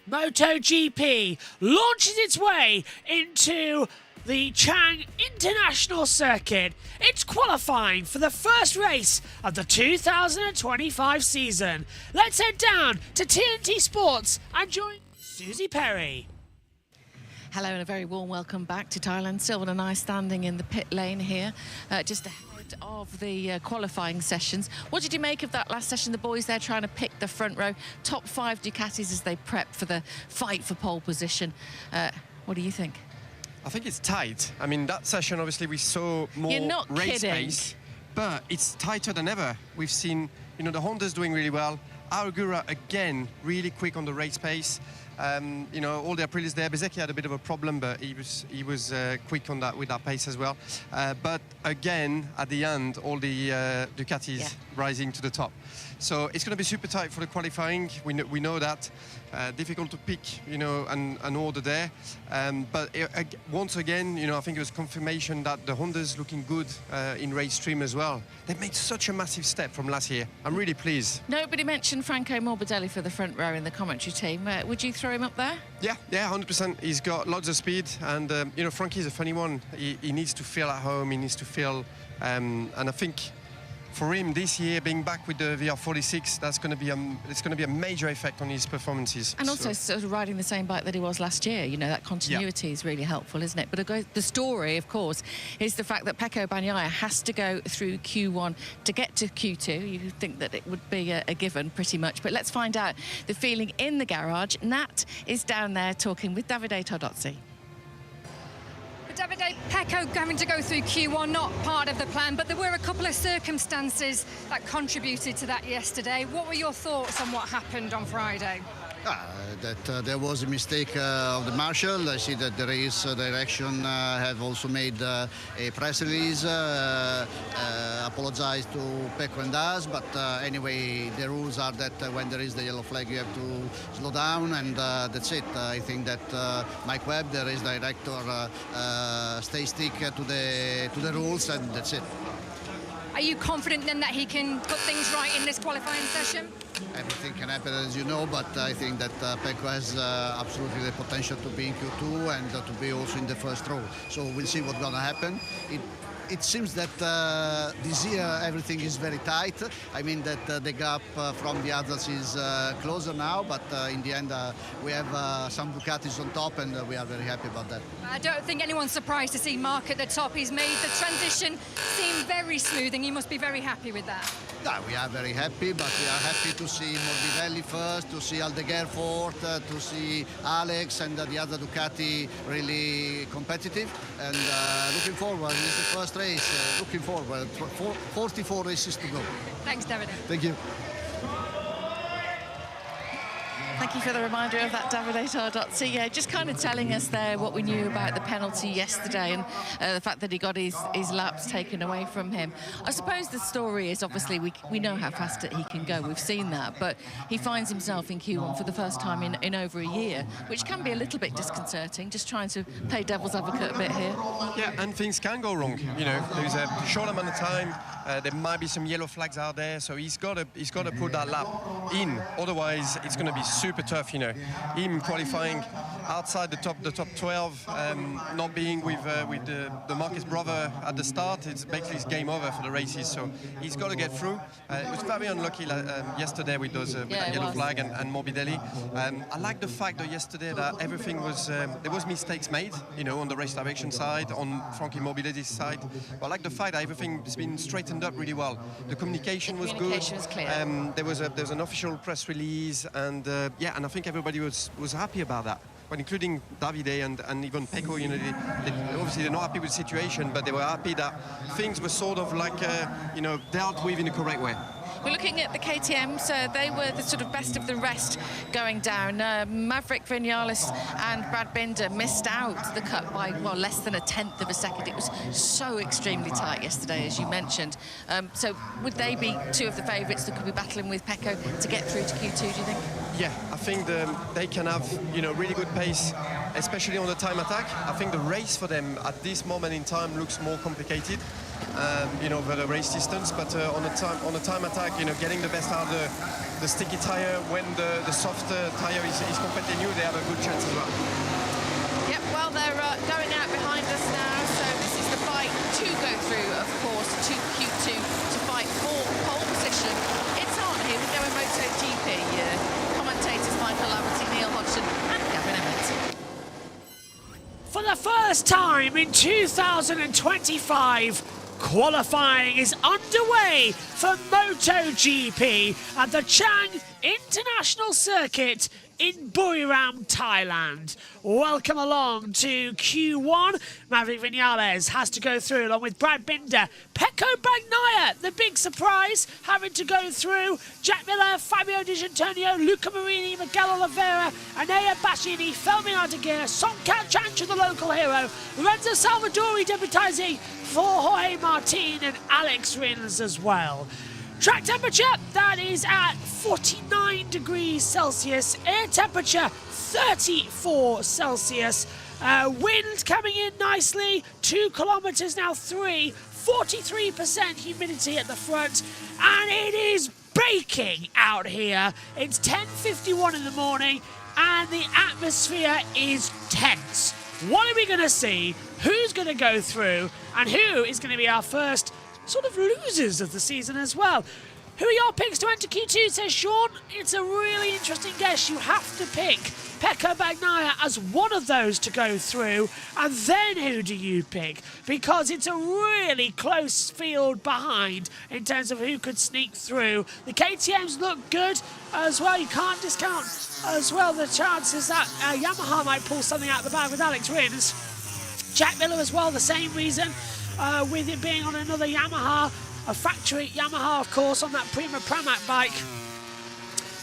MotoGP launches its way into the Chang International Circuit. It's qualifying for the first race of the 2025 season. Let's head down to TNT Sports and join Susie Perry. Hello and a very warm welcome back to Thailand. Sylvan and I standing in the pit lane here, just ahead of the qualifying sessions. What did you make of that last session? The boys there trying to pick the front row, top 5 Ducatis as they prep for the fight for pole position. What do you think? I think it's tight. I mean, that session, obviously, we saw more race pace, but it's tighter than ever. We've seen, you know, the Honda's doing really well. Argura, again, really quick on the race pace. You know, all the Aprilis there. Bsky had a bit of a problem, but he was quick on that with that pace as well. But again, at the end, all the Ducatis rising to the top. So it's going to be super tight for the qualifying. We know that. Difficult to pick, you know, an order there. But once again, you know, I think it was confirmation that the Honda's looking good in race stream as well. They've made such a massive step from last year. I'm really pleased. Nobody mentioned Franco Morbidelli for the front row in the commentary team. Would you throw him up there? Yeah, 100%. He's got lots of speed, and you know, Frankie's a funny one. He needs to feel at home. He needs to feel, and I think for him this year, being back with the VR46, that's going to be a major effect on his performances. And also sort of riding the same bike that he was last year. You know, that continuity is really helpful, isn't it? But the story, of course, is the fact that Pecco Bagnaia has to go through Q1 to get to Q2. You think that it would be a given, pretty much. But let's find out the feeling in the garage. Nat is down there talking with Davide Tardozzi. Davide, Pecco having to go through Q1, not part of the plan, but there were a couple of circumstances that contributed to that yesterday. What were your thoughts on what happened on Friday? That there was a mistake of the marshal. I see that the race direction have also made a press release, apologized to Pecco and us, but anyway, the rules are that when there is the yellow flag, you have to slow down, and that's it. I think that Mike Webb, the race director, stick to the rules, and that's it. Are you confident then that he can put things right in this qualifying session? Everything can happen, as you know, but I think that Pecco has absolutely the potential to be in Q2 and to be also in the first row. So we'll see what's going to happen. It seems that this year everything is very tight. I mean that the gap from the others is closer now, but in the end we have some Ducatis on top, and we are very happy about that. I don't think anyone's surprised to see Mark at the top. He's made the transition seem very smooth, and you must be very happy with that. Yeah, we are very happy, but we are happy to see Morbidelli first, to see Aldeguer fourth, to see Alex and the other Ducati really competitive, and looking forward. It's the first race, looking forward. 44 races to go. Thanks, David. Thank you. Thank you for the reminder of that, Davide Tardozzi. Yeah, just kind of telling us there what we knew about the penalty yesterday and the fact that he got his laps taken away from him. I suppose the story is, obviously, we know how fast he can go. We've seen that. But he finds himself in Q1 for the first time in over a year, which can be a little bit disconcerting, just trying to play devil's advocate a bit here. Yeah, and things can go wrong. You know, there's a short amount of time. There might be some yellow flags out there, so he's got to put that lap in. Otherwise, it's going to be super tough. You know, him qualifying outside the top 12, not being with the Marquez brother at the start, it's basically game over for the races. So he's got to get through. It was very unlucky yesterday with those with that yellow flag and Morbidelli. I like the fact that yesterday that everything was there was mistakes made. You know, on the race direction side, on Frankie Morbidelli's side. But I like the fact that everything's been straightened up really well. The communication was good. Communication was clear. There was an official press release, and yeah, and I think everybody was happy about that. But including Davide and even Pecco, you know, obviously they're not happy with the situation, but they were happy that things were sort of like, you know, dealt with in the correct way. We're looking at the KTMs. They were the sort of best of the rest going down. Maverick Vinales and Brad Binder missed out the cut by, well, less than 1/10 of a second. It was so extremely tight yesterday, as you mentioned. So would they be two of the favourites that could be battling with Pecco to get through to Q2, do you think? Yeah, I think they can have, you know, really good pace, especially on the time attack. I think the race for them at this moment in time looks more complicated, you know, for the race distance. But on the time attack, you know, getting the best out of the sticky tire, when the soft tire is completely new, they have a good chance as well. Yep, well, they're going out behind us now, so this is the fight to go through, of course, to Q2 to fight for pole position. It's on here. We go in MotoGP. Commentators Michael Laverty, Neil Hodgson and Gavin Emmett. For the first time in 2025, qualifying is underway for MotoGP at the Chang International Circuit in Buriram, Thailand. Welcome along to Q1. Maverick Vinales has to go through along with Brad Binder. Pecco Bagnaia, the big surprise, having to go through. Jack Miller, Fabio Di Giannantonio, Luca Marini, Miguel Oliveira, Anea Bassini, Felmin Ardegir, Songkat Chanchu, the local hero, Lorenzo Salvadori debuting for Jorge Martin and Alex Rins as well. Track temperature, that is at 49 degrees Celsius. Air temperature, 34 Celsius. Wind coming in nicely, 2 kilometers now 43% humidity at the front, and it is baking out here. It's 10:51 in the morning, and the atmosphere is tense. What are we going to see? Who's going to go through, and who is going to be our first sort of losers of the season as well? Who are your picks to enter Q2, says Sean? It's a really interesting guess. You have to pick Pecco Bagnaia as one of those to go through, and then who do you pick? Because it's a really close field behind in terms of who could sneak through. The KTMs look good as well. You can't discount as well the chances that Yamaha might pull something out of the bag with Alex Rins. Jack Miller as well, the same reason. With it being on another Yamaha, a factory Yamaha, of course, on that Prima Pramac bike.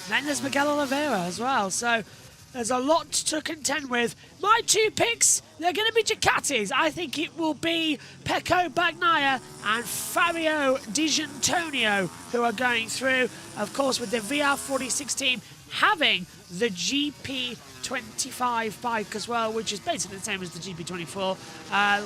Then there's Miguel Oliveira as well, so there's a lot to contend with. My two picks, they're going to be Ducatis. I think it will be Pecco Bagnaia and Fabio Di Giannantonio who are going through, of course, with the VR46 team having the GP25 bike as well, which is basically the same as the GP24,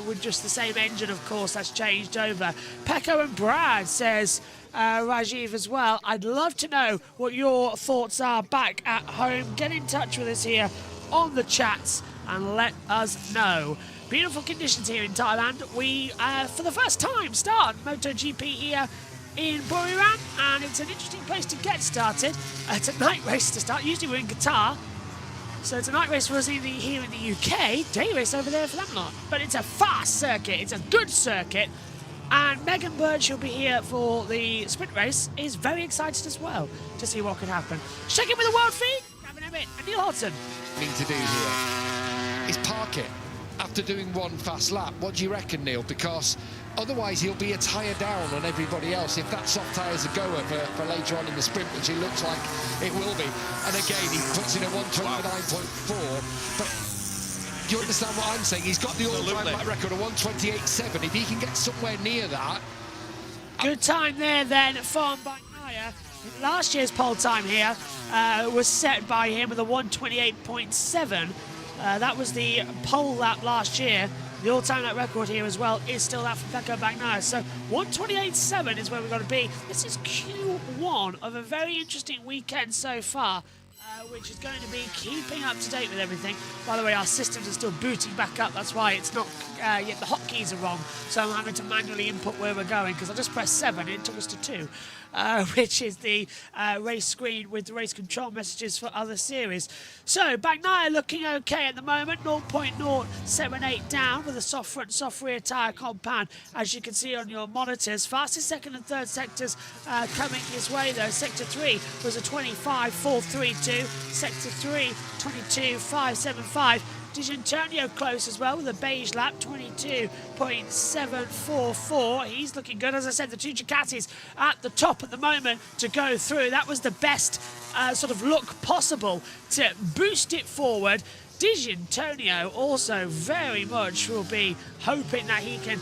with just the same engine, of course, that's changed over. Pecco and Brad, says Rajiv as well. I'd love to know what your thoughts are back at home. Get in touch with us here on the chats and let us know. Beautiful conditions here in Thailand. We, for the first time, start MotoGP here in Buriram, and it's an interesting place to get started. It's a night race to start. Usually we're in Qatar, so it's a night race for us here in the UK. Day race over there for them lot. But it's a fast circuit. It's a good circuit. And Megan Birch, who'll be here for the sprint race, is very excited as well to see what could happen. Check in with the world feed. Gavin Emmett and Neil Hodgson. Need to do here is park it after doing one fast lap. What do you reckon, Neil? Because otherwise he'll be a tyre down on everybody else if that soft tyre's a goer for later on in the sprint, which it looks like it will be. And again, he puts in a 129.4. But do you understand what I'm saying? He's got the all-time lap record of 128.7. If he can get somewhere near that. Good time there then from Bagnaia. Last year's pole time here was set by him with a 128.7. That was the pole lap last year. The all-time lap record here as well is still that from Pecco Bagnaia. So 128.7 is where we've got to be. This is Q1 of a very interesting weekend so far, which is going to be keeping up to date with everything. By the way, our systems are still booting back up. That's why it's not yet. The hotkeys are wrong, so I'm having to manually input where we're going because I just pressed 7 and it took us to 2. Which is the race screen with the race control messages for other series. So Bagnaia looking okay at the moment, 0.078 down with a soft front, soft rear tyre compound, as you can see on your monitors. Fastest second and third sectors coming his way though. Sector 3 was a 25.432, Sector 3 22.575. Di Giannantonio close as well with a beige lap, 22.744. He's looking good. As I said, the two Ducatis at the top at the moment to go through. That was the best sort of look possible to boost it forward. Di Giannantonio also very much will be hoping that he can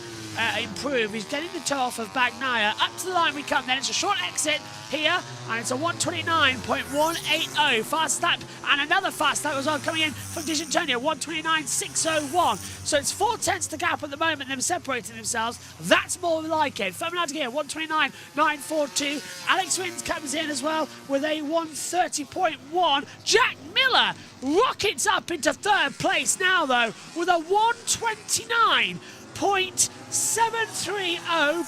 improve. He's getting the toe off of Bagnaia. Up to the line we come then. It's a short exit here, and it's a 1:29.180 fast lap, and another fast lap as well coming in from D'Antonio, 1:29.601. So it's 4/10 the gap at the moment, them separating themselves. That's more like it. Ferdinand here, 1:29.942. Alex Rins comes in as well with a 1:30.1. Jack Miller rockets up into third place now, though, with a 1:29.730.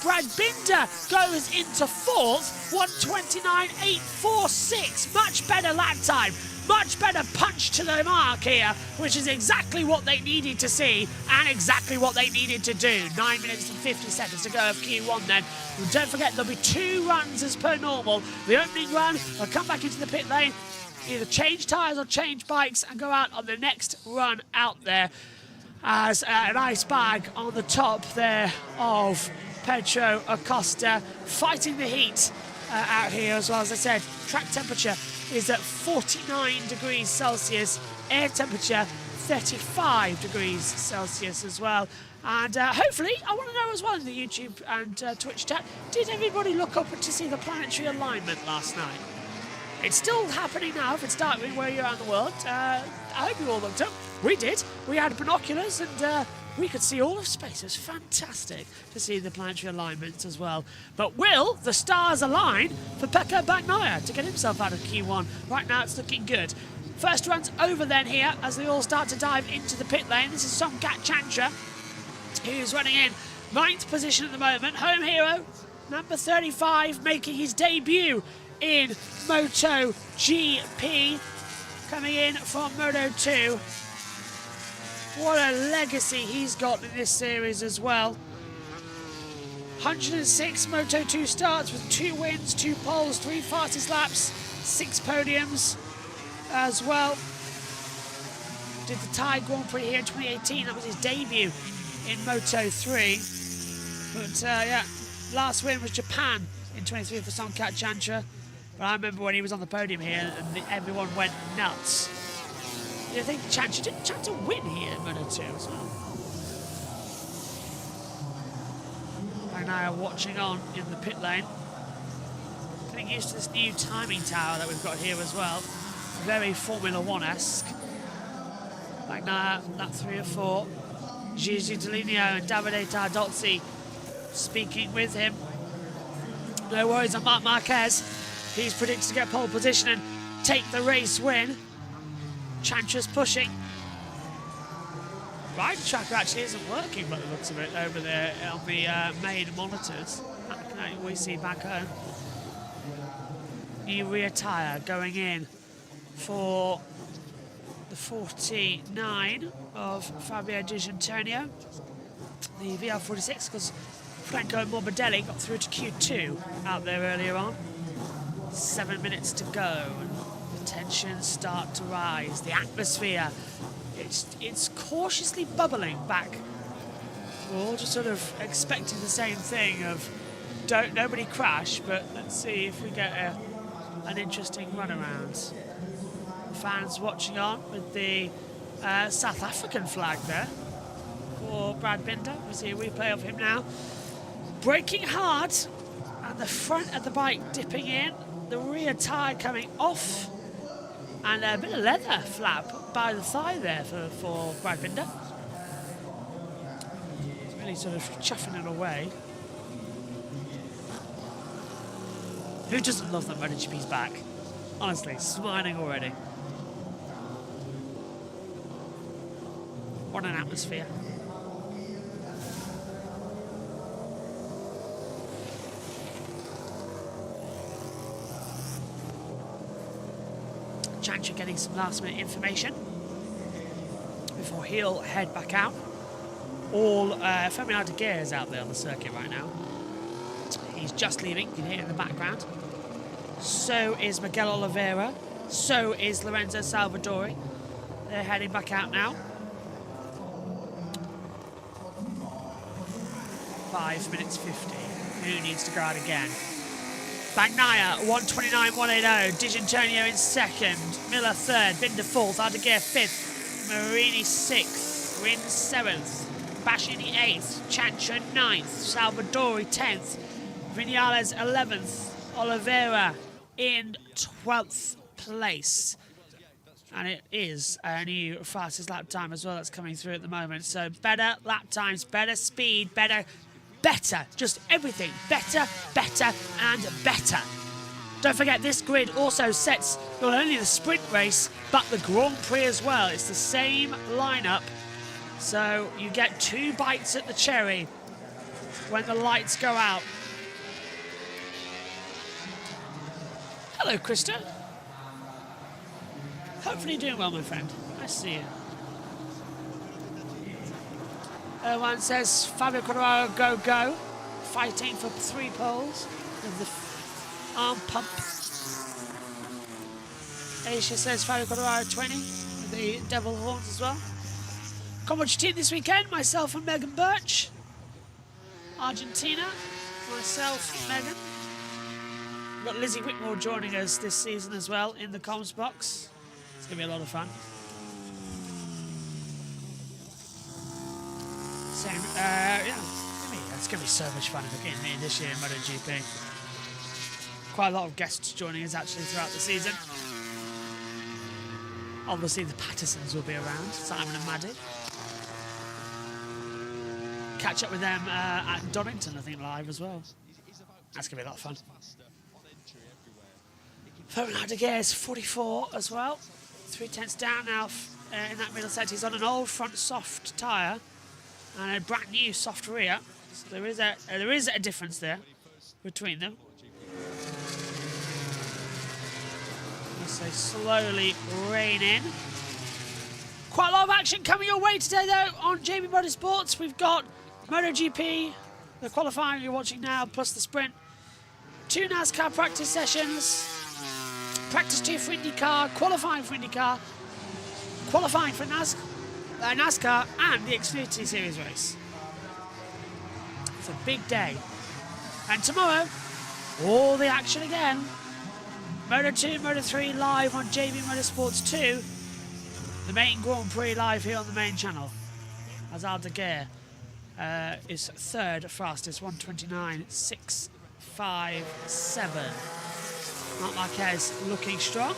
Brad Binder goes into fourth, 1:29.846. Much better lap time, much better punch to the mark here, which is exactly what they needed to see and exactly what they needed to do. 9 minutes and 50 seconds to go of Q1 then. And don't forget, there'll be 2 runs as per normal. The opening run, they'll come back into the pit lane, either change tyres or change bikes and go out on the next run out there as an ice bag on the top there of Pedro Acosta, fighting the heat out here as well. As I said, track temperature is at 49 degrees Celsius, air temperature 35 degrees Celsius as well. And hopefully, I want to know as well in the YouTube and Twitch chat, did everybody look up to see the planetary alignment last night? It's still happening now if it's dark where you're around the world. I hope you all looked up. We did. We had binoculars and we could see all of space. It was fantastic to see the planetary alignments as well. But will the stars align for Pecco Bagnaia to get himself out of Q1? Right now it's looking good. First run's over then here as they all start to dive into the pit lane. This is Somkat Chantra, who's running in 9th position at the moment. Home hero, number 35, making his debut in MotoGP, coming in from Moto2. What a legacy he's got in this series as well. 106 Moto2 starts with 2 wins, 2 poles, 3 fastest laps, 6 podiums as well. Did the Thai Grand Prix here in 2018. That was his debut in Moto3. But yeah, last win was Japan in 23 for Somkat Chantra. But I remember when he was on the podium here and everyone went nuts. I think Chantra win here in Moto2 as well. Bagnaia watching on in the pit lane. Getting used to this new timing tower that we've got here as well. Very Formula 1-esque. Bagnaia, lap 3 or 4. Gigi Dall'Igno and Davide Tardozzi speaking with him. No worries on Marc Marquez. He's predicted to get pole position and take the race win. Chantra's pushing. Ride tracker actually isn't working by the looks of it over there on the main monitors. That can always see back home. New rear tyre going in for the 49 of Fabio D'Antonio. The VR46, because Franco Morbidelli got through to Q2 out there earlier on. 7 minutes to go. The tensions start to rise. The atmosphere, it's cautiously bubbling back. We're all just sort of expecting the same thing of nobody crash, but let's see if we get an interesting runaround. Fans watching on with the South African flag there for Brad Binder. We see a replay of him now. Braking hard, and the front of the bike dipping in, the rear tyre coming off, and a bit of leather flap by the thigh there for Brad Binder. He's really sort of chuffing it away. Who doesn't love that MotoGP's back? Honestly, smiling already. What an atmosphere. Chantra getting some last minute information before he'll head back out. All Ferdinand Aguirre is out there on the circuit right now. He's just leaving, you can hear it in the background. So is Miguel Oliveira. So is Lorenzo Salvadori. They're heading back out now. 5 minutes 50. Who needs to go out again? Bagnaia, 1:29.180. D'Antonio in second. Miller third. Binder fourth. Aguirre fifth. Marini sixth. Rins seventh. Bashini 8th, Chancho 9th, Salvadori 10th, Vinales 11th, Oliveira in 12th place. And it is a new fastest lap time as well that's coming through at the moment. So better lap times, better speed, better, just everything. Better, and better. Don't forget, this grid also sets not only the sprint race, but the Grand Prix as well. It's the same lineup. So you get 2 bites at the cherry when the lights go out. Hello, Krista. Hopefully you're doing well, my friend. Nice to see you. One says, Fabio Quartararo, go, go. Fighting for 3 poles with the arm pump. Aisha says, Fabio Quartararo 20 with the devil horns as well. Come watch your team this weekend. Myself and Megan Birch. Argentina. Myself, Megan. We've got Lizzie Whitmore joining us this season as well in the comms box. It's going to be a lot of fun. Same, yeah, it's going to be so much fun again this year in MotoGP. Quite a lot of guests joining us actually throughout the season. Obviously the Pattersons will be around, Simon and Maddie. Catch up with them at Donington, I think, live as well. That's going to be a lot of fun. Ferdinand de Geer is 44 as well. 3/10 down now in that middle set. He's on an old front soft tyre and a brand new soft rear. So there is a difference there between them. As they slowly rein in. Quite a lot of action coming your way today though on JB Motorsports. We've got MotoGP, the qualifying you're watching now, plus the sprint. 2 NASCAR practice sessions. Practice 2 for IndyCar, qualifying for IndyCar, qualifying for NASCAR and the Xfinity Series race. It's a big day. And tomorrow, all the action again. Moto 2, Moto 3 live on JB Motorsports 2. The main Grand Prix live here on the main channel. Hazard de Geer is 3rd fastest, 1:29.657. Marc Marquez looking strong.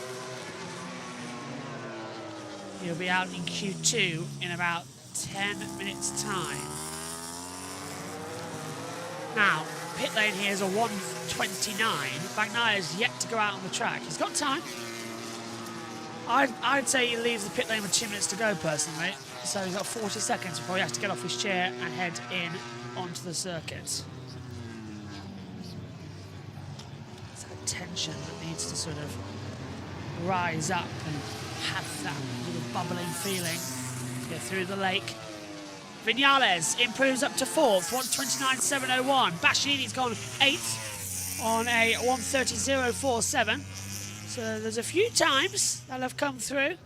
He'll be out in Q2 in about 10 minutes' time. Now, pit lane here is a 1:29. Bagnaia is yet to go out on the track. He's got time. I'd say he leaves the pit lane with 2 minutes to go, personally. So he's got 40 seconds before he has to get off his chair and head in onto the circuit. Tension that needs to sort of rise up and have that little bubbling feeling to get through the lake. Vinales improves up to 4th, 1:29.701. Bashini's gone 8th on a 1:30.047. So there's a few times that have come through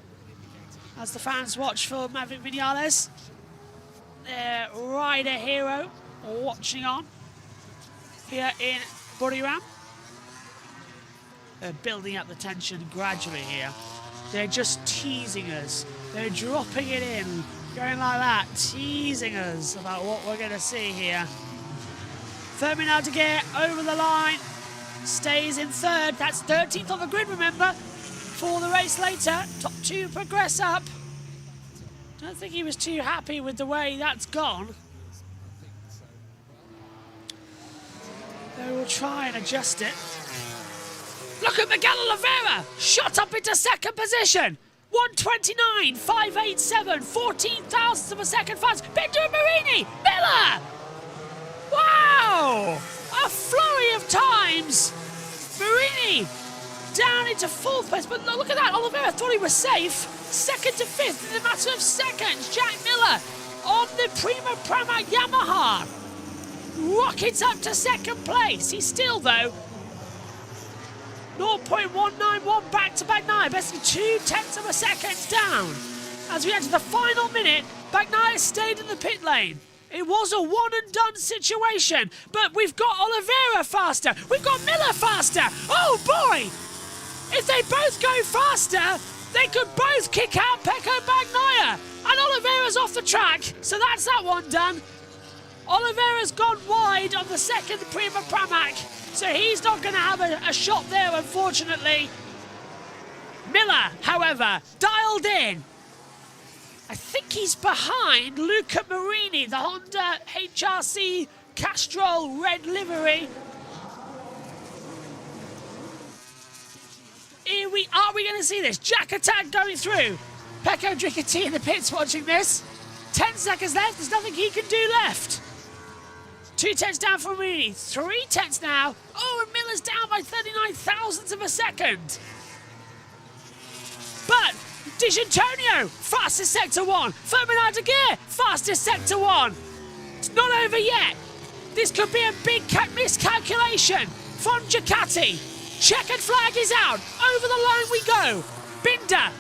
as the fans watch for Maverick Vinales, their rider hero, watching on here in Buriram. They're building up the tension gradually here. They're just teasing us. They're dropping it in, going like that, teasing us about what we're going to see here. Ferdinand de Geer over the line, stays in 3rd. That's 13th on the grid, remember, for the race later. Top 2 progress up. Don't think he was too happy with the way that's gone. They will try and adjust it. Look at Miguel Oliveira, shot up into 2nd position. 1:29.587, 14 thousandths of a second fast. Benjamin Marini, Miller. Wow, a flurry of times. Marini down into 4th place, but look at that. Oliveira thought he was safe. 2nd to 5th in a matter of seconds. Jack Miller on the Prima Pramac Yamaha rockets up to 2nd place. He's still though 0.191 back to Bagnaia, basically 0.2 of a second down. As we enter the final minute, Bagnaia stayed in the pit lane. It was a one and done situation, but we've got Oliveira faster, we've got Miller faster. Oh boy! If they both go faster, They could both kick out Pecco Bagnaia. And Oliveira's off the track, so that's that one done. Oliveira's gone wide on the second Prima Pramac, so he's not going to have a shot there, unfortunately. Miller, however, dialed in. I think he's behind Luca Marini, the Honda HRC Castrol red livery. Are we going to see this? Jack attack going through. Pecco drinking tea in the pits watching this. 10 seconds left. There's nothing he can do left. 2 tenths down for Marini. 3 tenths now. Oh, and Miller's down by 39 thousandths of a second. But D'Antonio, fastest sector 1. Ferdinand de Geer, fastest sector 1. It's not over yet. This could be a big miscalculation from Ducati. Checkered flag is out. Over the line we go. Binder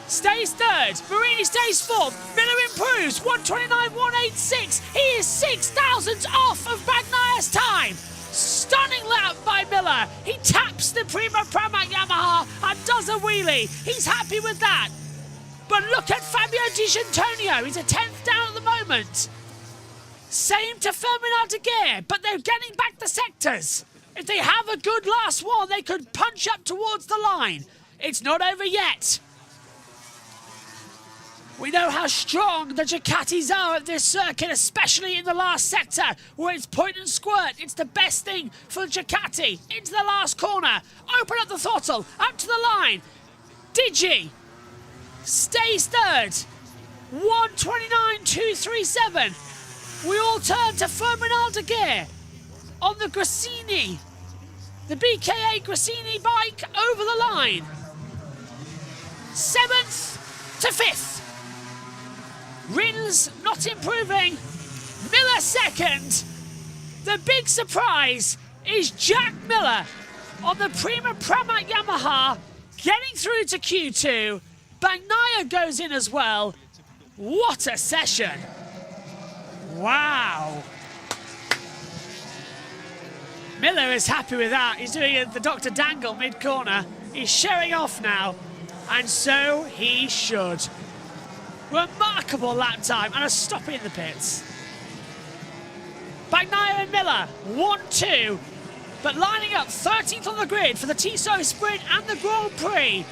stays third. Marini stays fourth. Miller improves. 129.186. He is 6 thousandths off of Bagnaia's time. Stunning lap by Miller. He taps the Prima Pramac Yamaha and does a wheelie. He's happy with that. But look at Fabio D'Antonio. He's a 10th down at the moment. Same to Ferdinand de Geer, but they're getting back the sectors. If they have a good last one, they could punch up towards the line. It's not over yet. We know how strong the Ducatis are at this circuit, especially in the last sector, where it's point and squirt. It's the best thing for Ducati. Into the last corner. Open up the throttle. Up to the line. Digi stays third. 129.237. We all turn to Ferdinand de Geer on the Grassini. The BKA Grassini bike over the line. 7th to 5th. Rins not improving. Miller second. The big surprise is Jack Miller on the Prima Pramac Yamaha getting through to Q2. Bagnaia goes in as well. What a session. Wow. Miller is happy with that. He's doing the Dr. Dangle mid-corner. He's showing off now, and so he should. Remarkable lap time and a stop in the pits. Bagnaia and Miller, 1-2, but lining up 13th on the grid for the Tissot Sprint and the Grand Prix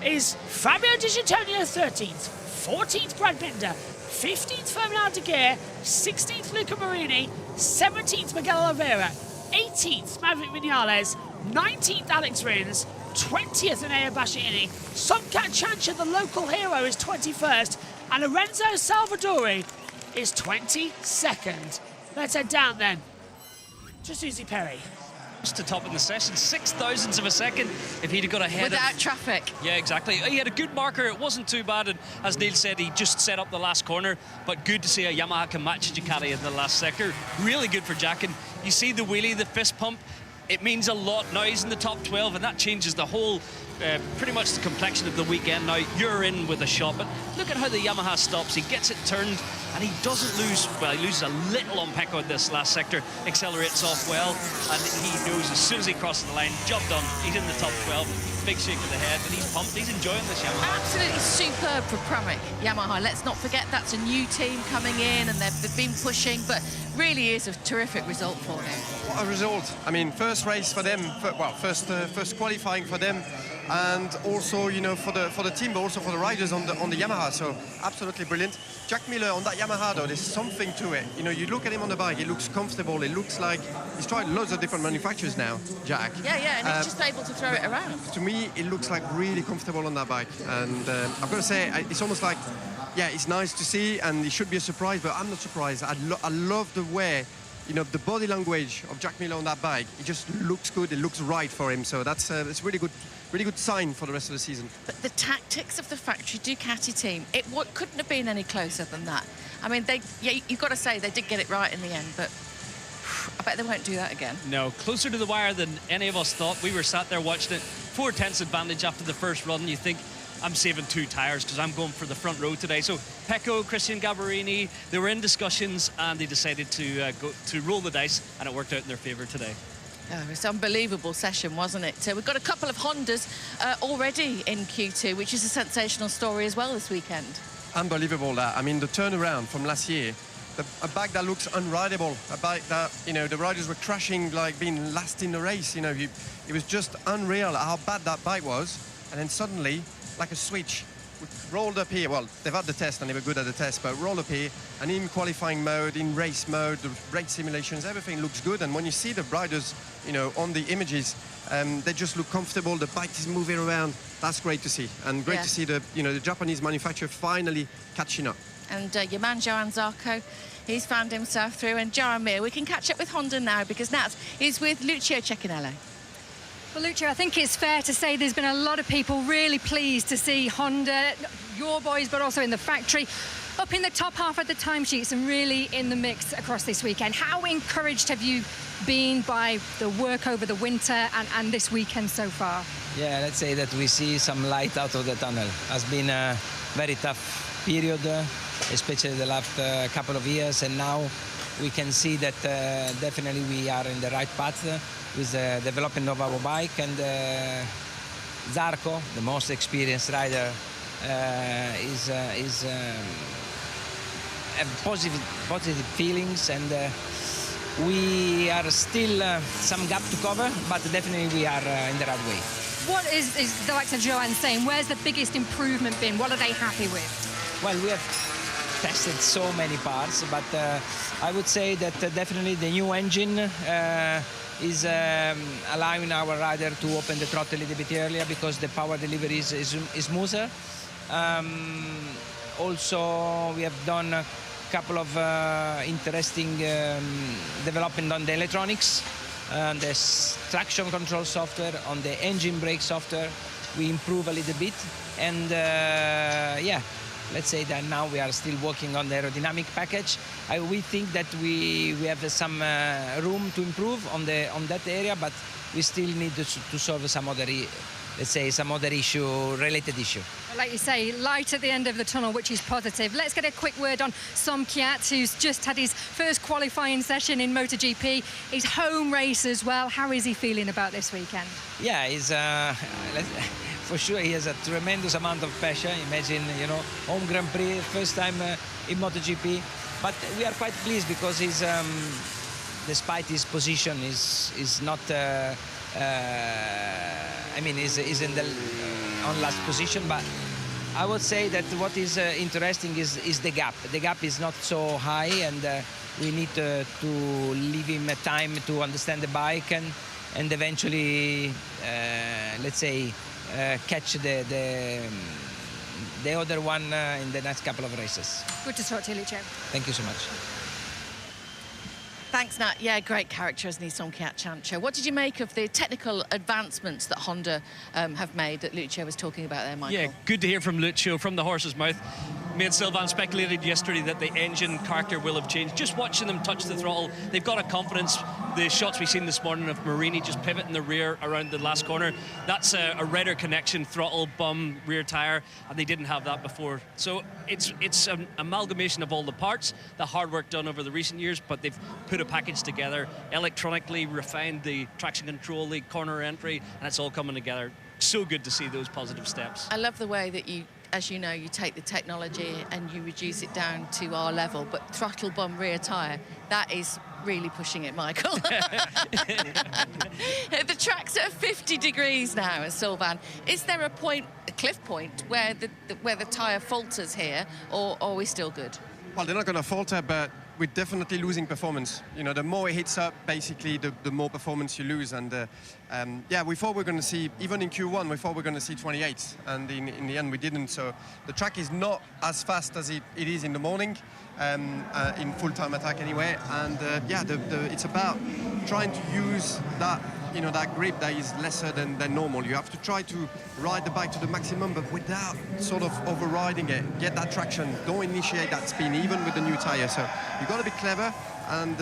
is Fabio D'Antonio 13th, 14th Brad Binder, 15th Ferdinand de Geer, 16th Luca Marini, 17th Miguel Oliveira, 18th Maverick Vinales, 19th Alex Rins, 20th Enea Bastianini, Somkat Chancha, the local hero, is 21st, and Lorenzo Salvadori is 22nd. Let's head down then to Susie Perry. Just to top in the session, 6 thousandths of a second if he'd have got ahead without traffic. Yeah, exactly. He had a good marker. It wasn't too bad, and as Neil said, he just set up the last corner, but good to see a Yamaha can match Ducati in the last sector. Really good for Jack, and you see the wheelie, the fist pump. It means a lot. Now he's in the top 12, and that changes the whole, pretty much the complexion of the weekend. Now you're in with a shot, but look at how the Yamaha stops. He gets it turned, and he doesn't lose. Well, he loses a little on Pecco in this last sector. Accelerates off well, and he knows as soon as he crosses the line, job done. He's in the top 12. Big shake of the head, and he's pumped. He's enjoying this Yamaha. Absolutely superb for Pramac Yamaha. Let's not forget that's a new team coming in, and they've been pushing, but really is a terrific result for them. What a result. I mean, first race for them, first qualifying for them, and also, you know, for the team, but also for the riders on the Yamaha. So absolutely brilliant. Jack Miller on that Yamaha, though, there's something to it. You know, you look at him on the bike, it looks comfortable. It looks like he's tried loads of different manufacturers now, Jack. Yeah, and he's just able to throw it around. To me, it looks like really comfortable on that bike, and I've got to say, it's almost like, yeah, it's nice to see, and it should be a surprise, but I'm not surprised. I love the way, you know, the body language of Jack Miller on that bike. It just looks good. It looks right for him. So that's really good sign for the rest of the season. But the tactics of the factory Ducati team, couldn't have been any closer than that. I mean, you've got to say they did get it right in the end, but I bet they won't do that again. No, closer to the wire than any of us thought. We were sat there watching it. 4 tenths advantage after the first run. You think, I'm saving 2 tyres because I'm going for the front row today. So Pecco, Christian Gabarini, they were in discussions, and they decided to roll the dice, and it worked out in their favour today. Oh, it's an unbelievable session, wasn't it? So we've got a couple of Hondas already in Q2, which is a sensational story as well this weekend. Unbelievable that. I mean, the turnaround from last year, a bike that looks unrideable, a bike that, you know, the riders were crashing like being last in the race. You know, it was just unreal how bad that bike was. And then suddenly, like a switch, we rolled up here. Well, they've had the test and they were good at the test, but rolled up here, and in qualifying mode, in race mode, the race simulations, everything looks good. And when you see the riders, you know, on the images, they just look comfortable. The bike is moving around. That's great to see, and great to see the, you know, the Japanese manufacturer finally catching up. And your man Johan Zarco, he's found himself through. And Jaromir, we can catch up with Honda now because Nat is with Lucio Cecchinello. Well, Lucio, I think it's fair to say there's been a lot of people really pleased to see Honda, your boys, but also in the factory, up in the top half of the timesheets and really in the mix across this weekend. How encouraged have you been by the work over the winter and this weekend so far? Yeah, let's say that we see some light out of the tunnel. Has been a very tough period, especially the last couple of years, and now we can see that definitely we are in the right path with the development of our bike, and Zarco, the most experienced rider, have positive feelings, and we are still some gap to cover, but definitely we are in the right way. What is the likes of Johan saying? Where's the biggest improvement been? What are they happy with? Well, we have tested so many parts, but I would say that definitely the new engine is allowing our rider to open the throttle a little bit earlier because the power delivery is smoother. Also, we have done a couple of interesting development on the electronics, the traction control software, on the engine brake software. We improve a little bit, and yeah, let's say that now we are still working on the aerodynamic package. We think that we have some room to improve on that area, but we still need to solve some other, let's say, some other related issue. Like you say, light at the end of the tunnel, which is positive. Let's get a quick word on Som Kjær, who's just had his first qualifying session in MotoGP. His home race as well. How is he feeling about this weekend? Yeah, he's for sure he has a tremendous amount of passion. Imagine, you know, home Grand Prix, first time in MotoGP. But we are quite pleased because he's, despite his position, is not. I mean, is in the on last position, but I would say that what is interesting is the gap. The gap is not so high, and we need to leave him time to understand the bike and eventually, let's say, catch the other one in the next couple of races. Good to talk to you, Lucio. Thank you so much. Thanks, Nat. Yeah, great character, isn't he, Som Kjær? What did you make of the technical advancements that Honda have made that Lucio was talking about there, Michael? Yeah, good to hear from Lucio, from the horse's mouth. Me and Sylvain speculated yesterday that the engine character will have changed. Just watching them touch the throttle, they've got a confidence. The shots we've seen this morning of Marini just pivoting the rear around the last corner, that's a redder connection, throttle, bum, rear tyre, and they didn't have that before. So it's an amalgamation of all the parts, the hard work done over the recent years, but they've put a package together, electronically refined the traction control, the corner entry, and it's all coming together. So good to see those positive steps. I love the way that you, as you know, you take the technology and you reduce it down to our level, but throttle, bum, rear tyre, that is really pushing it, Michael. The track's at 50 degrees now at Sylvain. Is there a point, a cliff point, where the tyre falters here, or are we still good? Well, they're not going to falter, but we're definitely losing performance. You know, the more it hits up, basically, the more performance you lose. And yeah, we thought we were going to see, even in Q1, we thought we were going to see 28, and in the end we didn't. So the track is not as fast as it is in the morning, in full-time attack anyway. And yeah, it's about trying to use that, you know, that grip that is lesser than normal. You have to try to ride the bike to the maximum, but without sort of overriding it. Get that traction, don't initiate that spin, even with the new tire. So you've got to be clever, and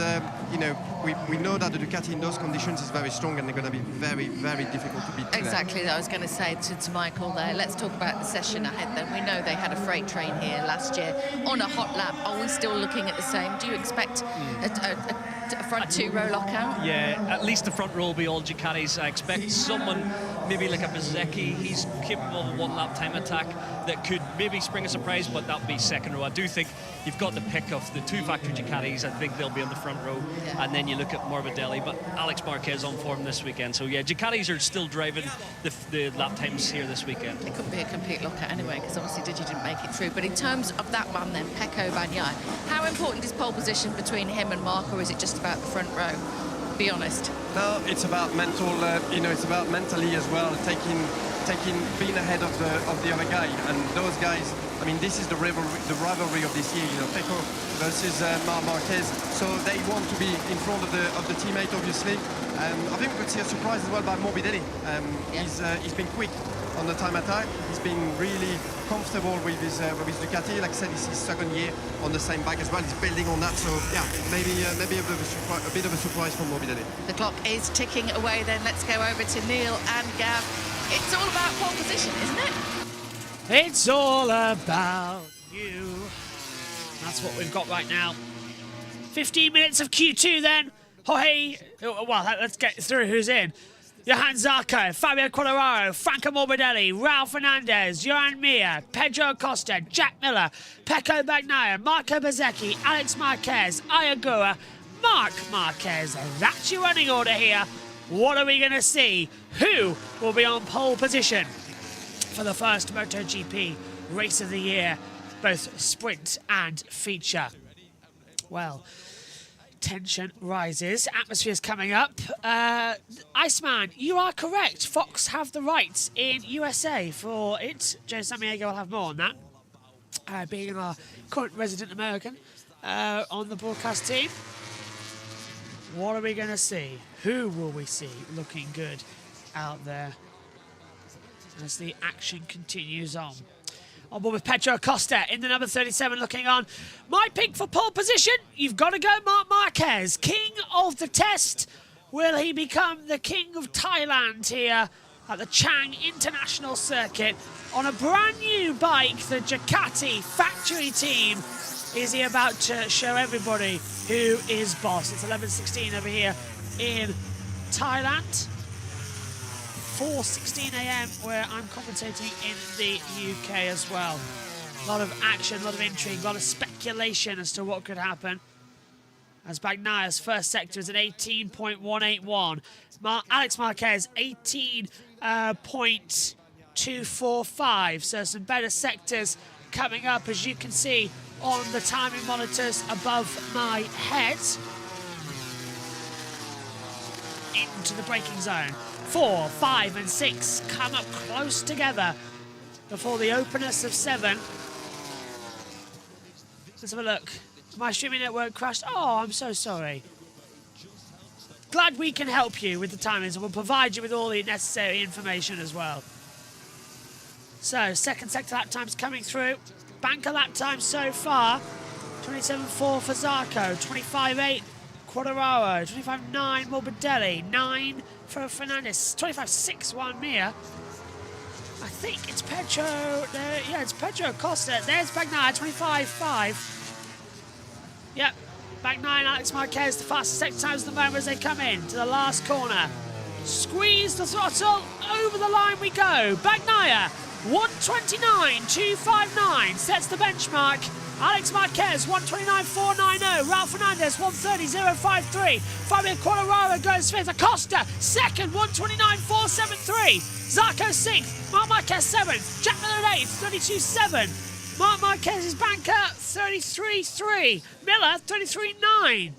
you know, we know that the Ducati in those conditions is very strong, and they're going to be very, very difficult to beat. Exactly, I was going to say to Michael there. Let's talk about the session ahead then. We know they had a freight train here last year on a hot lap. Are we still looking at the same? Do you expect a a front two-row lockout? Yeah, at least the front row will be all Ducatis. I expect someone, maybe like a Bezzecchi, he's capable of a one-lap time attack that could maybe spring a surprise, but that'll be second row. I do think you've got the pick of the two factory Ducatis. I think they'll be on the front row. Yeah. And then you look at Morbidelli, but Alex Marquez on form this weekend. So yeah, Ducatis are still driving the lap times here this weekend. It couldn't be a complete lockout anyway, because obviously Digi didn't make it through. But in terms of that one then, Pecco Bagnaia, how important is pole position between him and Mark, or is it just about the front row? Be honest. No, it's about mental, it's about mentally as well, being ahead of the other guy. And those guys, I mean, this is the rivalry of this year, Pecco versus Marc Marquez. So they want to be in front of the teammate, obviously. I think we could see a surprise as well by Morbidelli. He's been quick on the time attack. He's been really comfortable with his Ducati. Like I said, it's his second year on the same bike as well. He's building on that. So yeah, maybe a bit of a surprise from Morbidelli. The clock is ticking away. Then let's go over to Neil and Gav. It's all about pole position, isn't it? It's all about you. That's what we've got right now. 15 minutes of Q2 then. Well, let's get through who's in. Johan Zarco, Fabio Quartararo, Franco Morbidelli, Ralph Fernandez, Johan Mir, Pedro Acosta, Jack Miller, Pecco Bagnaia, Marco Bezzecchi, Alex Marquez, Ayagura, Marc Marquez. That's your running order here. What are we going to see? Who will be on pole position for the first MotoGP race of the year, both sprint and feature? Well, tension rises. Atmosphere's coming up. Iceman, you are correct. Fox have the rights in USA for it. Joe Samiego will have more on that, being our current resident American on the broadcast team. What are we going to see? Who will we see looking good out there as the action continues on? On board with Pedro Acosta in the number 37 looking on. My pick for pole position, you've got to go Marc Marquez. King of the test. Will he become the king of Thailand here at the Chang International Circuit on a brand new bike, the Ducati factory team? Is he about to show everybody who is boss? It's 11:16 over here in Thailand. 4:16 a.m. where I'm commentating in the UK as well. A lot of action, a lot of intrigue, a lot of speculation as to what could happen. As Bagnaia's first sector is at 18.181. Alex Marquez, 18.245. So some better sectors coming up, as you can see on the timing monitors above my head. Into the braking zone. 4, 5 and 6 come up close together before the openness of 7. Let's have a look. My streaming network crashed. Oh, I'm so sorry. Glad we can help you with the timings, and we'll provide you with all the necessary information as well. So, second sector lap times coming through. Banker lap time so far. 27.4 for Zarco, 25.8 Quartararo, 25.9 Morbidelli, 9 for Fernandez, 25.6 Mir. I think it's Pedro, yeah, it's Pedro Acosta. There's Bagnaia, 25.5. Yep, Bagnaia and Alex Marquez, the fastest sector times at the moment as they come in to the last corner. Squeeze the throttle, over the line we go. Bagnaia, 129.259, sets the benchmark. Alex Marquez, 129.490. Ralph Fernandez, 130.053. Fabio Quartararo goes fifth. Acosta, second, 129.473. Zarco, sixth. Marc Marquez, seventh. Jack Miller, eighth, 32.7. Marc Marquez's banker, 33.3. Miller, 33.9.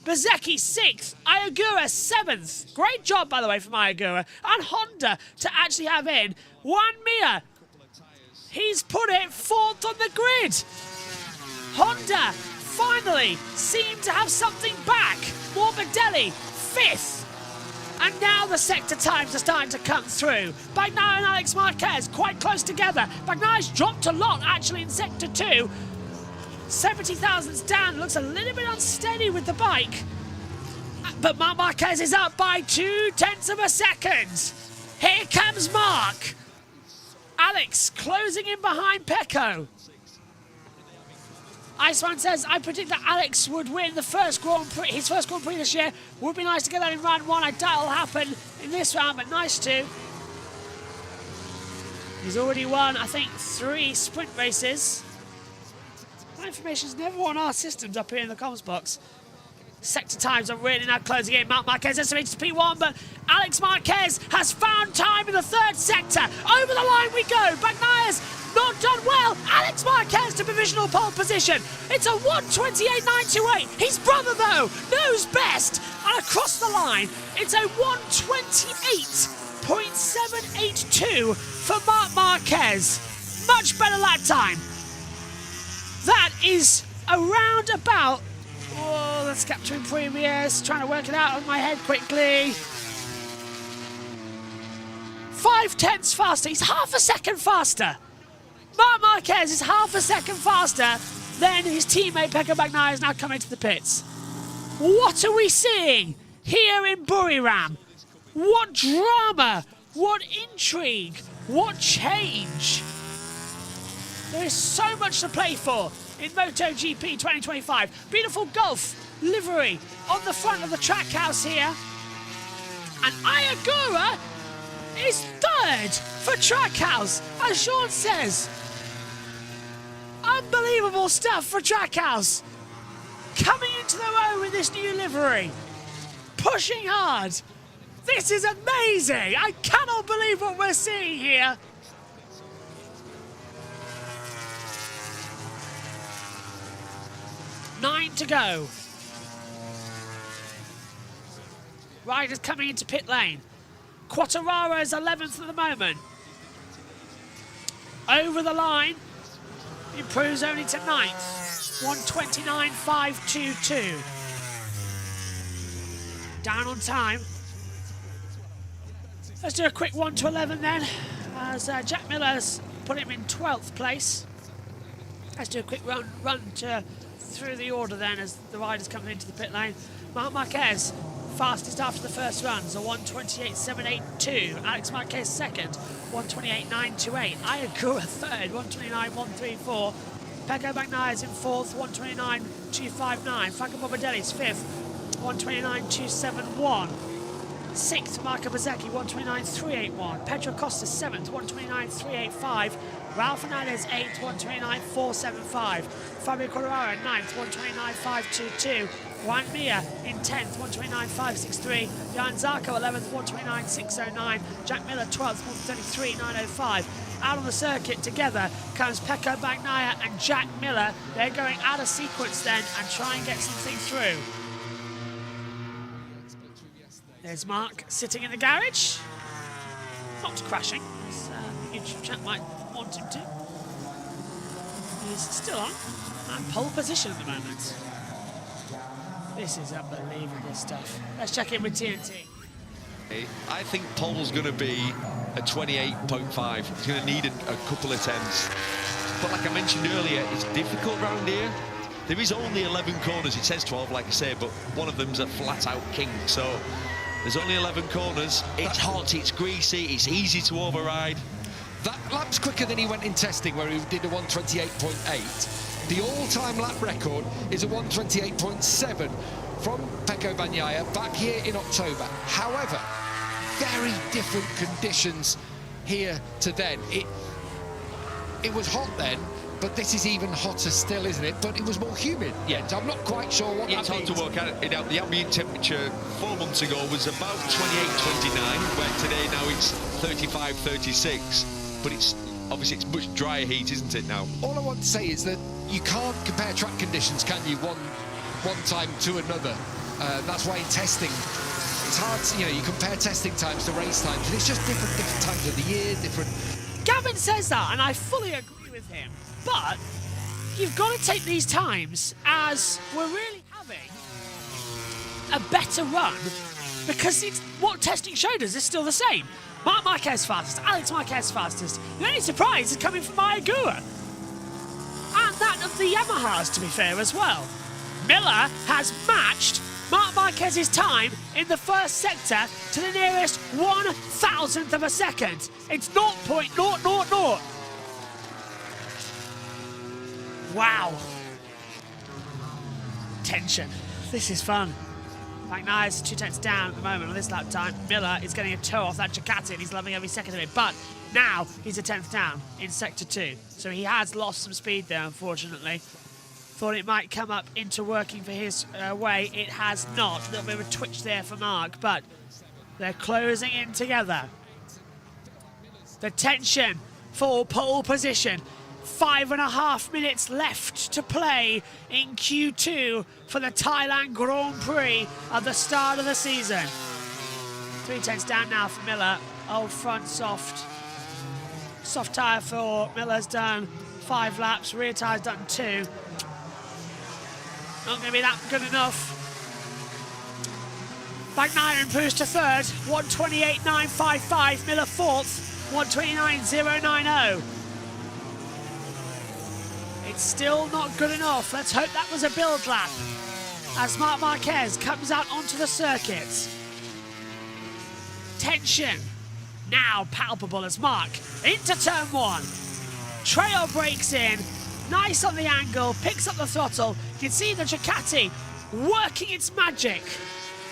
Bezzecchi, sixth. Ayagura, seventh. Great job, by the way, from Ayagura. And Honda to actually have in Juan Mir. He's put it fourth on the grid. Honda finally seemed to have something back. Morbidelli, fifth. And now the sector times are starting to come through. Bagnaia and Alex Marquez quite close together. Bagnaia's dropped a lot, actually, in sector 2. 70 thousandths down, looks a little bit unsteady with the bike. But Marc Marquez is up by 0.2 of a second. Here comes Marc. Alex closing in behind Pecco. Iceman says, I predict that Alex would win the first Grand Prix, his first Grand Prix this year. Would be nice to get that in round 1. I doubt it'll happen in this round, but nice to. He's already won, I think, 3 sprint races. That information's never on our systems up here in the comments box. Sector times are really now closing in. Marc Marquez estimated to P1, but Alex Marquez has found time in the 3rd sector. Over the line we go. Bagnaya's not done well. Alex Marquez to provisional pole position. It's a 1:28.928. His brother, though, knows best. And across the line, it's a 1:28.782 for Marc Marquez. Much better lap time. That is around about... Oh, that's capturing previous. Trying to work it out on my head quickly. 0.5 faster. He's half a second faster. Marc Marquez is half a second faster than his teammate Pecco Bagnaia is now coming to the pits. What are we seeing here in Buriram? What drama, what intrigue, what change. There is so much to play for in MotoGP 2025. Beautiful Gulf livery on the front of the track house here. And Ayagura is 3rd for Trackhouse, as Sean says. Unbelievable stuff for Trackhouse. Coming into their own with this new livery. Pushing hard. This is amazing. I cannot believe what we're seeing here. Nine to go. Riders coming into pit lane. Quartararo is 11th at the moment. Over the line, improves only to 9th. 1:29.522. Down on time. Let's do a quick 1 to 11 then, as Jack Miller's put him in 12th place. Let's do a quick run through the order then as the riders coming into the pit lane. Marc Marquez, fastest after the first runs, a 1:28.782. Alex Marquez 2nd, 1:28.928. Ayagura 3rd, 1:29.134. Pecco Bagnaia is in 4th, 1:29.259. Franco Morbidelli's 5th, 1:29.271. 6th, Marco Bezzecchi, 1:29.381. Pedro Costa 7th, 1:29.385. Ralph Fernandez 8th, 1:29.475. Fabio Quartararo 9th, 1:29.522. Juan Mir in 10th, 1:29.563. Jan Zarco 11th, 1:29.609. Jack Miller 12th, 1:33.905. Out on the circuit together comes Pecco Bagnaia and Jack Miller. They're going out of sequence then and try and get something through. There's Mark sitting in the garage. Not crashing, as YouTube chat might want him to. He's still on and pole position at the moment. This is unbelievable stuff. Let's check in with TNT. I think pole's going to be a 28.5. It's going to need a couple of attempts. But like I mentioned earlier, it's difficult round here. There is only 11 corners. It says 12, like I say, but one of them's a flat-out king. So there's only 11 corners. It's hot, it's greasy, it's easy to override. That lap's quicker than he went in testing, where he did a 1:28.8. The all-time lap record is a 1:28.7 from Pecco Bagnaia back here in October. However, very different conditions here to then. It was hot then, but this is even hotter still, isn't it? But it was more humid. Yeah, I'm not quite sure what that means. It's hard to work it out. The ambient temperature 4 months ago was about 28-29, where today now it's 35-36. But it's obviously it's much drier heat, isn't it now? All I want to say is that you can't compare track conditions, can you, one time to another? That's why in testing, it's hard to, you compare testing times to race times, and it's just different times of the year, different... Gavin says that, and I fully agree with him, but you've got to take these times as we're really having a better run, because it's what testing showed us is still the same. Marc Marquez fastest, Alex Marquez fastest. The only surprise is coming from Ayagura. And that of the Yamahas, to be fair, as well. Miller has matched Marc Marquez's time in the first sector to the nearest 1,000th of a second. It's 0.000. Wow. tension. This is fun. Bagnaia 2 tenths down at the moment on this lap time. Miller is getting a toe off that Ducati and he's loving every second of it. But now he's a 10th down in Sector 2. So he has lost some speed there, unfortunately. Thought it might come up into working for his way. It has not. A little bit of a twitch there for Mark, but they're closing in together. The tension for pole position. 5.5 minutes left to play in Q2 for the Thailand Grand Prix at the start of the season. 3 tenths down now for Miller. Old front soft. Soft tyre for Miller's done 5 laps. Rear tyre's done 2. Not going to be that good enough. Bagnaia improves to third. 1:28.955. Miller fourth. 1:29.090. It's still not good enough. Let's hope that was a build lap as Marc Marquez comes out onto the circuit. Tension now palpable as Marc into turn 1. Trail breaks in, nice on the angle, picks up the throttle. You can see the Ducati working its magic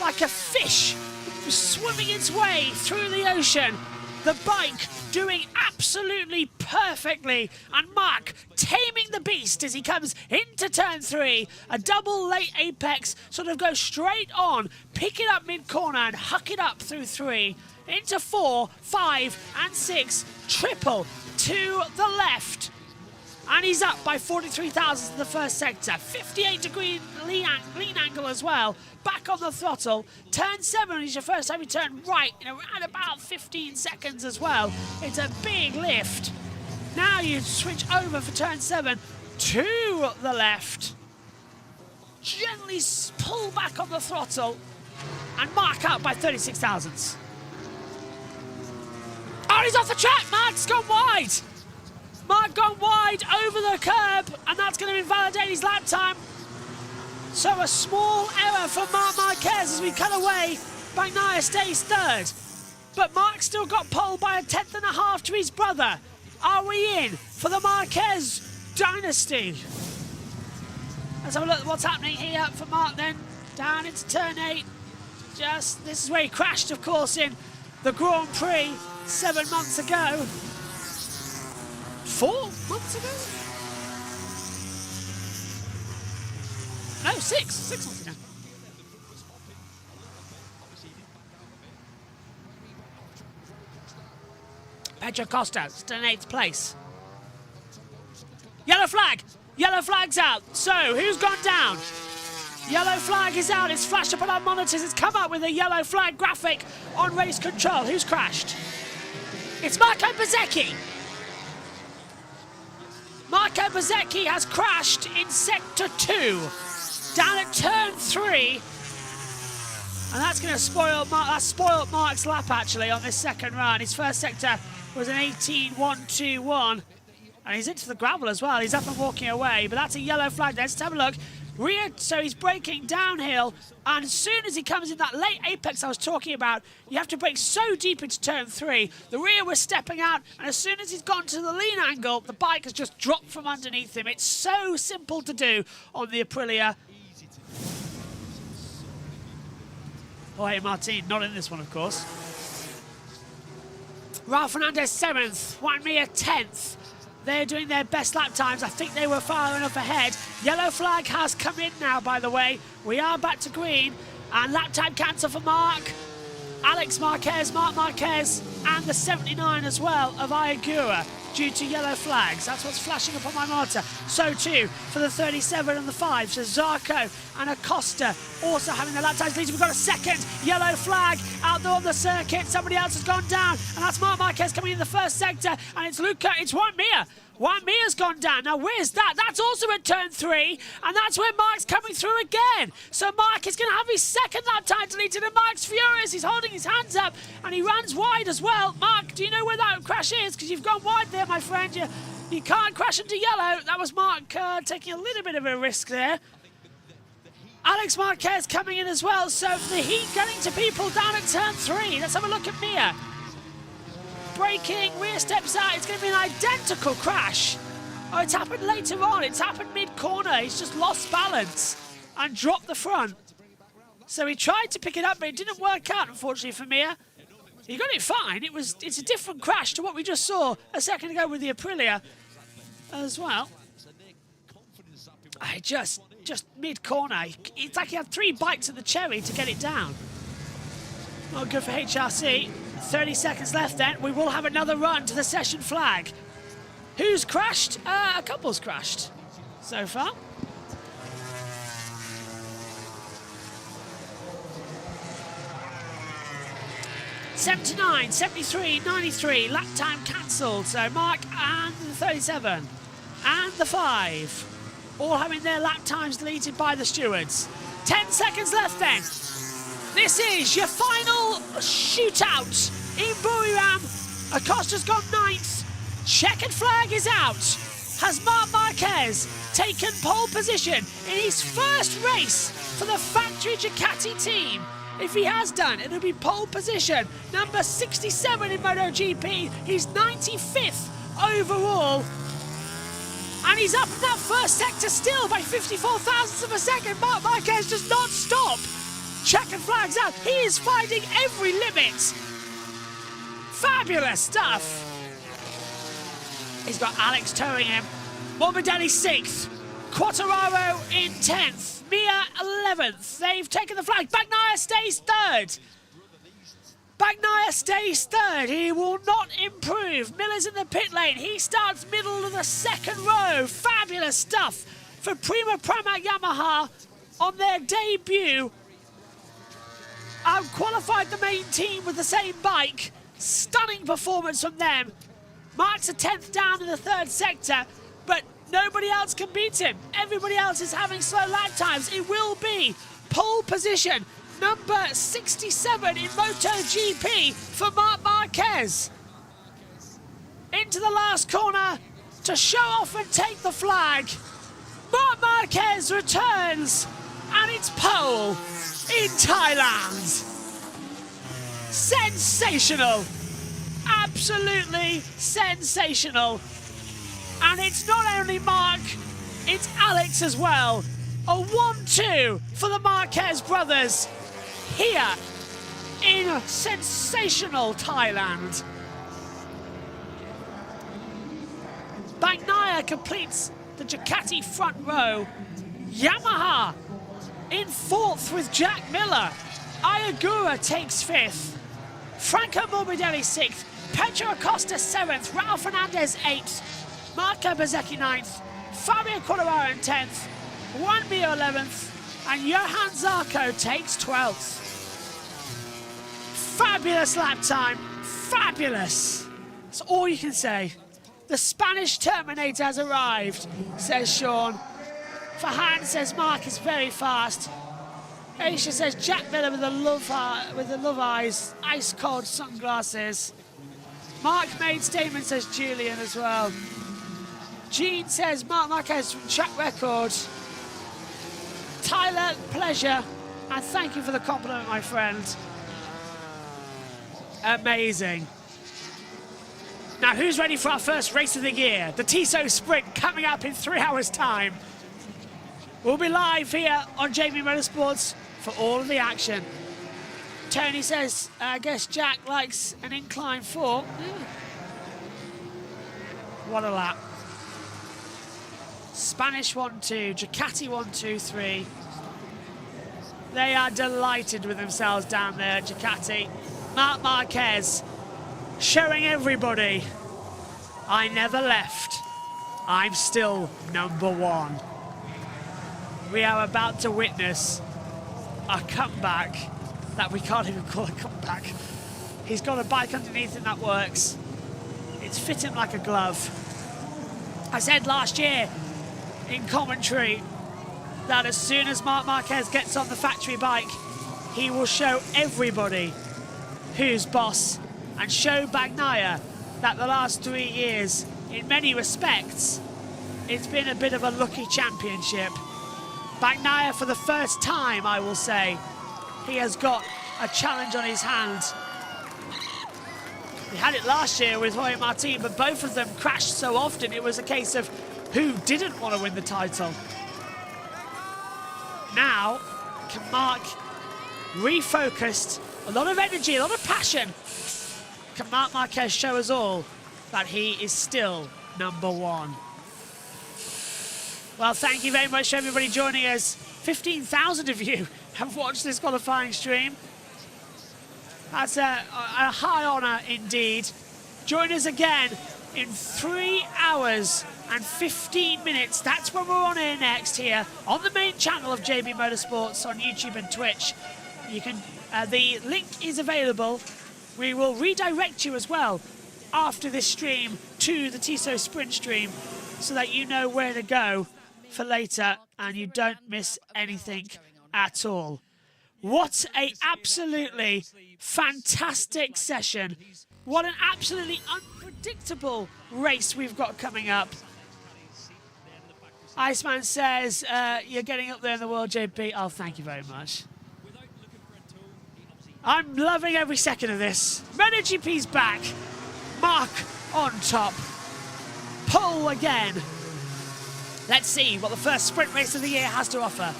like a fish swimming its way through the ocean. The bike doing absolutely perfectly, and Marc taming the beast as he comes into turn 3. A double late apex, sort of goes straight on, pick it up mid-corner and huck it up through 3. Into 4, 5 and 6, triple to the left. And he's up by 43 thousandths in the first sector. 58-degree lean angle as well. Back on the throttle. Turn 7 is your first time you turn right in around about 15 seconds as well. It's a big lift. Now you switch over for turn 7 to the left. Gently pull back on the throttle. And Marc out by 36 thousandths. Oh, he's off the track. Marc's gone wide. Marc gone wide over the curb, and that's going to invalidate his lap time. So a small error for Marc Marquez as we cut away. Bagnaia stays third. But Marc still got pole by 1.5 tenths to his brother. Are we in for the Marquez dynasty? Let's have a look at what's happening here for Marc then. Down into turn 8. This is where he crashed, of course, in the Grand Prix 7 months ago. 4 months ago? No, 6 months ago. Pedro Costa, still in 8th place. Yellow flag! Yellow flag's out. So, who's gone down? Yellow flag is out. It's flashed up on our monitors. It's come up with a yellow flag graphic on race control. Who's crashed? It's Marco Bezzecchi. Marco Bezzecchi has crashed in Sector 2, down at turn 3. And that's going to spoiled Marc's lap, actually, on this second run. His first sector was an 18.121. And he's into the gravel as well. He's up and walking away, but that's a yellow flag. Let's have a look. So he's braking downhill, and as soon as he comes in that late apex I was talking about, you have to brake so deep into turn 3. The rear was stepping out, and as soon as he's gone to the lean angle, the bike has just dropped from underneath him. It's so simple to do on the Aprilia. Jorge Martin, not in this one, of course. Raul Fernandez 7th, Juan Mir 10th. They're doing their best lap times. I think they were far enough ahead. Yellow flag has come in now, by the way. We are back to green. And lap time cancel for Marc. Alex Marquez, Marc Marquez, and the 79 as well of Ayagura due to yellow flags. That's what's flashing up on my monitor. So too for the 37 and the 5. So Zarco and Acosta also having their lap times lead. We've got a second yellow flag out there on the circuit. Somebody else has gone down, and that's Marc Marquez coming in the first sector, and it's Juan Mir. Juan Mir's gone down. Now, where's that? That's also at turn 3, and that's where Marc's coming through again. So Marc is going to have his second lap time deleted, and Marc's furious. He's holding his hands up, and he runs wide as well. Marc, do you know where that crash is? Because you've gone wide there, my friend. You can't crash into yellow. That was Marc taking a little bit of a risk there. Alex Marquez coming in as well. So the heat getting to people down at turn 3. Let's have a look at Mir. Braking, rear steps out. It's going to be an identical crash. Oh, it's happened later on. It's happened mid-corner. He's just lost balance. and dropped the front. So he tried to pick it up, but it didn't work out, unfortunately, for Mir. He got it fine. It's a different crash to what we just saw a second ago with the Aprilia as well. I just mid-corner. It's like he had 3 bites of the cherry to get it down. Not good for HRC. 30 seconds left then. We will have another run to the session flag. Who's crashed? A couple's crashed so far. '79, '73, '93, lap time cancelled. So Mark and the 37 and the 5 all having their lap times deleted by the stewards. 10 seconds left then. This is your final shootout in Buriram. Acosta's gone 9th. Checkered flag is out. Has Marc Marquez taken pole position in his first race for the factory Ducati team? If he has done, it'll be pole position. Number 67 in MotoGP. He's 95th overall. And he's up in that first sector still by 54 thousandths of a second. Marc Marquez does not stop. Checkered flags out. He is finding every limit. Fabulous stuff. He's got Alex towing him. Morbidelli 6th. Quartararo in 10th. Mir 11th. They've taken the flag. Bagnaia stays 3rd. Bagnaia stays 3rd. He will not improve. Miller's in the pit lane. He starts middle of the 2nd row. Fabulous stuff for Prima Pramac Yamaha on their debut. Qualified the main team with the same bike. Stunning performance from them. Marks a 10th down in the 3rd sector, but nobody else can beat him. Everybody else is having slow lap times. It will be pole position, number 67 in MotoGP for Marc Marquez. Into the last corner to show off and take the flag. Marc Marquez returns, and it's pole in Thailand. Sensational. Absolutely sensational. And it's not only Mark, it's Alex as well. A 1-2 for the Marquez brothers here in sensational Thailand. Bagnaia completes the Ducati front row. Yamaha in 4th with Jack Miller. Ayagura takes 5th. Franco Morbidelli 6th. Pedro Acosta 7th. Raul Fernandez 8th. Marco Bezzecchi 9th. Fabio Quartararo in 10th. Juan Mir 11th. And Johan Zarco takes 12th. Fabulous lap time. Fabulous. That's all you can say. The Spanish Terminator has arrived, says Sean. Fahan says Mark is very fast. Aisha says Jack Miller with the love eyes, ice cold sunglasses. Mark made statement, says Julian as well. Jean says Marc Marquez from track record. Tyler, pleasure, and thank you for the compliment, my friend. Amazing. Now, who's ready for our first race of the year? The Tissot Sprint coming up in 3 hours' time. We'll be live here on JB Motorsports for all of the action. Tony says, I guess Jack likes an incline 4. What a lap. Spanish 1-2, Ducati 1-2-3. They are delighted with themselves down there, Ducati. Marc Marquez showing everybody, I never left. I'm still #1. We are about to witness a comeback that we can't even call a comeback. He's got a bike underneath him that works. It's fit him like a glove. I said last year in commentary that as soon as Marc Marquez gets on the factory bike, he will show everybody who's boss and show Bagnaia that the last 3 years, in many respects, it's been a bit of a lucky championship. Bagnaia, for the first time, I will say, he has got a challenge on his hand. He had it last year with Jorge Martin, but both of them crashed so often, it was a case of who didn't want to win the title. Now, can Mark, refocused, a lot of energy, a lot of passion, can Marc Marquez show us all that he is still number one? Well, thank you very much for everybody joining us. 15,000 of you have watched this qualifying stream. That's a high honour indeed. Join us again in 3 hours and 15 minutes. That's when we're on air next here on the main channel of JB Motorsports on YouTube and Twitch. You can, the link is available. We will redirect you as well after this stream to the Tissot Sprint stream so that you know where to go for later and you don't miss anything at all. What a absolutely fantastic session. What an absolutely unpredictable race we've got coming up. Iceman says, you're getting up there in the world, JP. Oh, thank you very much. I'm loving every second of this. MotoGP's back. Mark on top. Pole again. Let's see what the first sprint race of the year has to offer.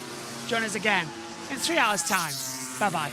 Join us again in 3 hours' time. Bye-bye.